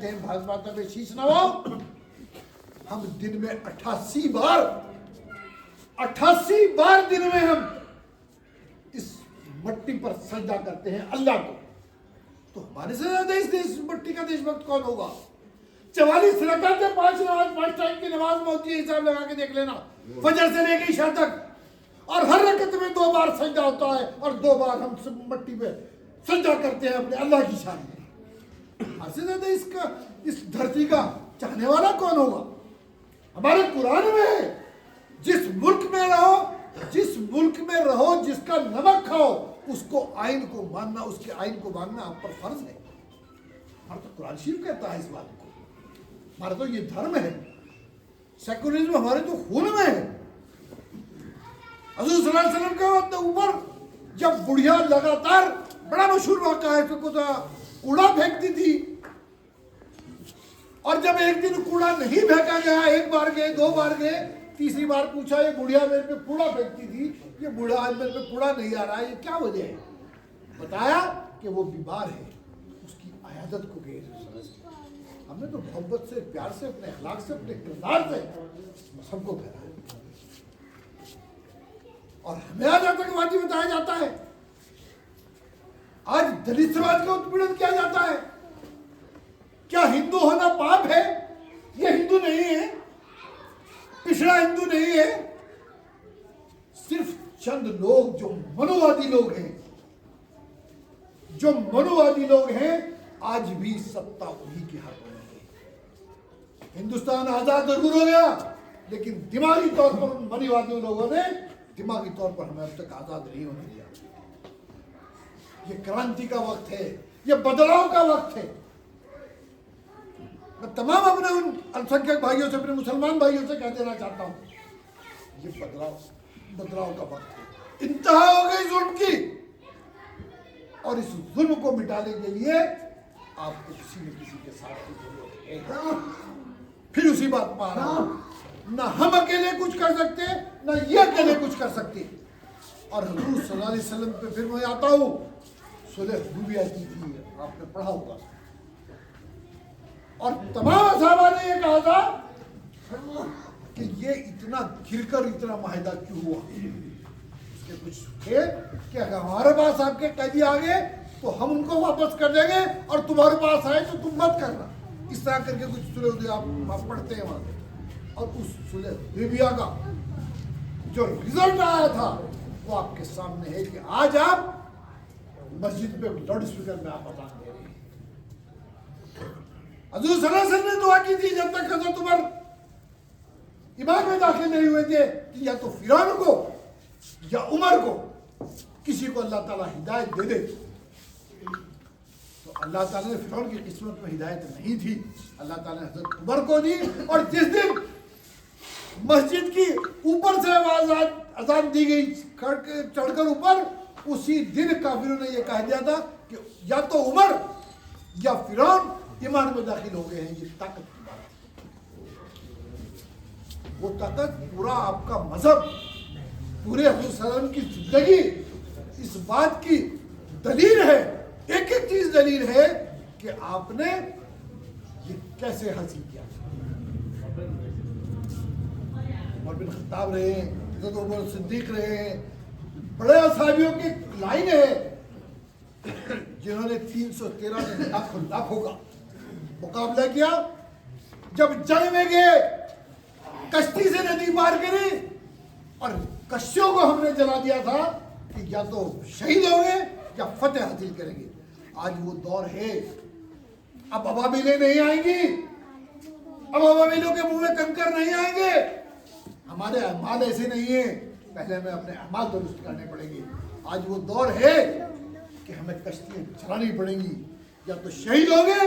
भाजपा में शीश नवाओ। हम दिन में 88 बार दिन में हम इस मट्टी पर सजदा करते हैं अल्लाह को। तो हमारे से ज्यादा इस मट्टी का देशभक्त कौन होगा? 44 रकातें 5 नमाज 5 टाइम की नमाज में होती है, हिसाब लगा के देख लेना, फजर से लेकर इशा तक। और हर रकत में 2 बार सजदा होता है और 2 बार हम सब मट्टी पे सजदा करते हैं अपने अल्लाह की शान में। से ज्यादा इसका इस धरती का चाहने वाला कौन होगा? हमारे कुरान में है, जिस मुल्क में रहो जिसका नमक खाओ उसको आइन को मानना, उसके आइन को मानना आप पर फर्ज है। हमारा तो कुरान शरीफ कहता है इस बात को। हमारा तो ये धर्म है, सेकुलरिज्म हमारे तो खून में है। हज़रत सल्लल्लाहु अलैहि वसल्लम का ऊपर जब बुढ़िया लगातार, बड़ा मशहूर वाक़ा है, कूड़ा फेंकती थी और जब एक दिन कूड़ा नहीं फेंका गया, 1 बार गए 2 बार गए, तीसरी बार पूछा ये बुढ़िया मेरे पे कूड़ा फेंकती थी, ये बूढ़ा आज मेरे पे कूड़ा नहीं आ रहा है, ये क्या वजह है? बताया कि वो बीमार है, उसकी अयादत को गए। हमने तो मोहब्बत से, प्यार से, अपने अखलाक से, अपने किरदार से सबको कहना है। और हमें आज आतंकवादी बताया जाता है, आज दलित समाज का उत्पीड़न किया जाता है। क्या हिंदू होना पाप है? ये हिंदू नहीं है, पिछड़ा हिंदू नहीं है। सिर्फ चंद लोग जो मनुवादी लोग हैं, आज भी सत्ता उन्हीं के हाथ में है। हिंदुस्तान आजाद जरूर हो गया, लेकिन दिमागी तौर पर उन मनुवादी लोगों ने दिमागी तौर पर हमें अब तक आजाद नहीं होने दिया। ये क्रांति का वक्त है, ये बदलाव का वक्त है। मैं तमाम अपने उन अल्पसंख्यक भाइयों से, अपने मुसलमान भाइयों से कह देना चाहता हूं, ये बदलाव का वक्त है। इंतहा हो गई जुल्म की, और इस जुल्म को मिटाने के लिए आपको किसी न किसी के साथ की जरूरत है। फिर उसी बात पर आ रहा हूं, ना हम अकेले कुछ कर सकते, ना ये अकेले कुछ कर सकते। और हुजूर सल्लल्लाहु अलैहि वसल्लम पे फिर मैं आता हूं, सुलह हुदैबिया की थी, आपने पढ़ा होगा। और तमाम सहाबा ने ये कहा था कि ये इतना गिरकर इतना माहिदा क्यों हुआ? उसके कुछ थे कि अगर हमारे पास आपके कैदी आ गए तो हम उनको वापस कर देंगे, और तुम्हारे पास आए तो तुम मत करना। इस तरह करके कुछ सुलह हुदैबिया आप पढ़ते हैं वहां। और उस सुलह हुदैबिया का जो रिजल्ट आया था वो आपके सामने है कि आज आप मस्जिद पे लाउड स्पीकर में आप अजान दे रहे हैं। हज़रत सल्लल्लाहु अलैहि वसल्लम ने दुआ की थी जब तक हज़रत उमर ईमान में दाखिल नहीं हुए थे कि या तो फिरौन को या उमर को किसी को अल्लाह ताला हिदायत दे दे। तो अल्लाह ताला ने फिरौन की किस्मत में हिदायत नहीं थी, अल्लाह ताला ने हज़रत उमर को दी। और जिस दिन मस्जिद की ऊपर से आवाज अजान दी गई चढ़कर ऊपर, उसी दिन काफिरों ने यह कह दिया था कि या तो उमर या फिरौन ईमान में दाखिल हो गए हैं। ये ताकत की बात है, वो ताकत पूरा आपका मजहब, पूरे हुजूर सल्लल्लाहु अलैहि वसल्लम की जिंदगी इस बात की दलील है। एक एक चीज दलील है कि आपने ये कैसे हासिल किया। उमर बिन खत्ताब रहे, हज़रत अबू सिद्दीक रहे, बड़े सहाबियों की लाइन है जिन्होंने 313 में लाखों का मुकाबला किया। जब जंग में गए, कश्ती से नदी पार करी और कश्तियों को हमने जला दिया था कि या तो शहीद होंगे या फतेह हासिल करेंगे। आज वो दौर है, अब अबाबिलें नहीं आएंगी, अब अबाबिलों के मुंह में कंकर नहीं आएंगे। हमारे अमाल ऐसे नहीं है, पहले हमें अपने अमाल दुरुस्त करने पड़ेंगे। आज वो दौर है कि हमें कश्तियां चलानी पड़ेंगी, या तो शहीद होंगे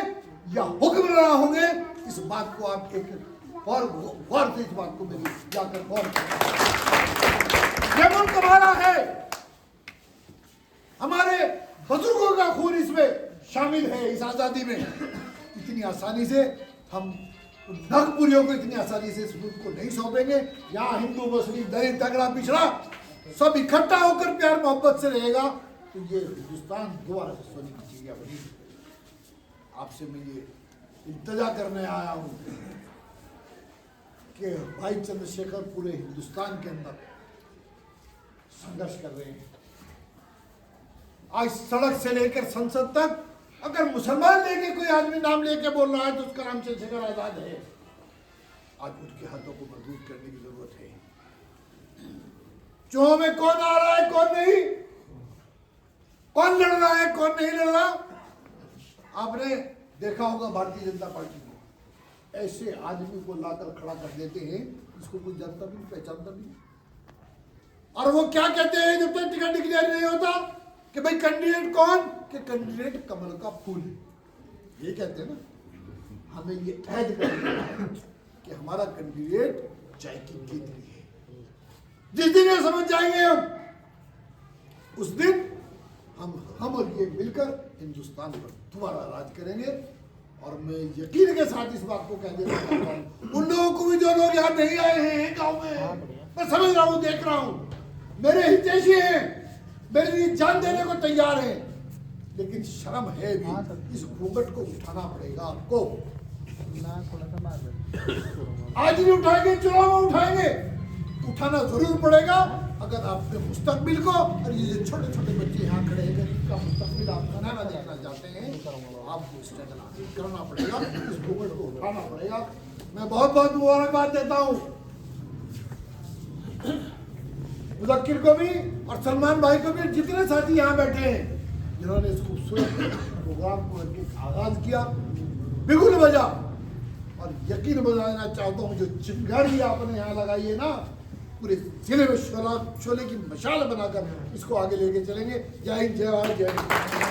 या हुक्मरान होंगे। इस बात को आप एक गौर से इस बात को मेरी जाकर गौर करें। ये मुल्क हमारा है, हमारे बुजुर्गों का खून इसमें शामिल है। इस आज़ादी में इतनी आसानी से हम नगपुरियों को इतनी आसानी से इस मुल्क को नहीं सौंपेंगे। यहाँ हिंदू मुस्लिम दलित तगड़ा पिछड़ा सब इकट्ठा होकर प्यार मोहब्बत से रहेगा तो ये हिंदुस्तान दोबारा से सोने की चिड़िया बनी। आपसे मैं ये इल्तजा करने आया हूं कि भाई चंद्रशेखर पूरे हिंदुस्तान के अंदर संघर्ष कर रहे हैं। आज सड़क से लेकर संसद तक अगर मुसलमान लेके कोई आदमी नाम लेके बोल रहा है तो उसका नाम चंद्रशेखर आजाद है। आज उनके हाथों को मजबूत करने की जरूरत है। चुनाव में कौन आ रहा है कौन नहीं, कौन लड़ रहा है कौन नहीं लड़ रहा, आपने देखा होगा भारतीय जनता पार्टी को ऐसे आदमी को लाकर खड़ा कर देते हैं जिसको कोई जानता भी नहीं पहचानता भी नहीं। और वो क्या कहते हैं जब तक टिकट डिक्लेयर नहीं होता कि भाई कैंडिडेट कौन, कि कैंडिडेट कमल का फूल है। ये कहते हैं ना, हमें ये ऐड करना है कि हमारा कैंडिडेट चाय की केतली है। जिस दिन ये समझ जाएंगे हम, उस दिन हम और ये मिलकर हिंदुस्तान पर दोबारा राज करेंगे। और मैं यकीन के साथ इस बात को कह देना चाहता हूँ उन लोगों को भी जो लोग यहाँ नहीं आए हैं गांव में, मैं समझ रहा हूँ, देख रहा हूँ, मेरे हितैषी हैं, मेरे लिए जान देने को तैयार हैं, लेकिन शर्म है भी, इस घूंघट को उठाना पड़ेगा आपको। आज नहीं उठाएंगे, चुनाव में उठाएंगे, उठाना जरूर पड़ेगा। अगर आपने मुस्तकबिल को, और ये जो छोटे छोटे बच्चे यहाँ खड़े हैं इनका मुस्तकबिल आप बनाना देखना चाहते हैं तो आपको स्ट्रगल करना पड़ेगा, इस घूंघट को उठाना पड़ेगा। मैं बहुत बहुत मुबारकबाद देता हूँ मुज़क्किर को भी और सलमान भाई को भी, जितने साथी यहाँ बैठे हैं जिन्होंने इस खूबसूरत प्रोग्राम को आगाज किया बिगुल बजा। और यकीन बजाना चाहता हूँ जो चिंगारी आपने यहाँ लगाई है ना, पूरे जिले में शोले की मशाल बनाकर इसको आगे लेके चलेंगे। जय हिंद, जय भारत, जय हिंद।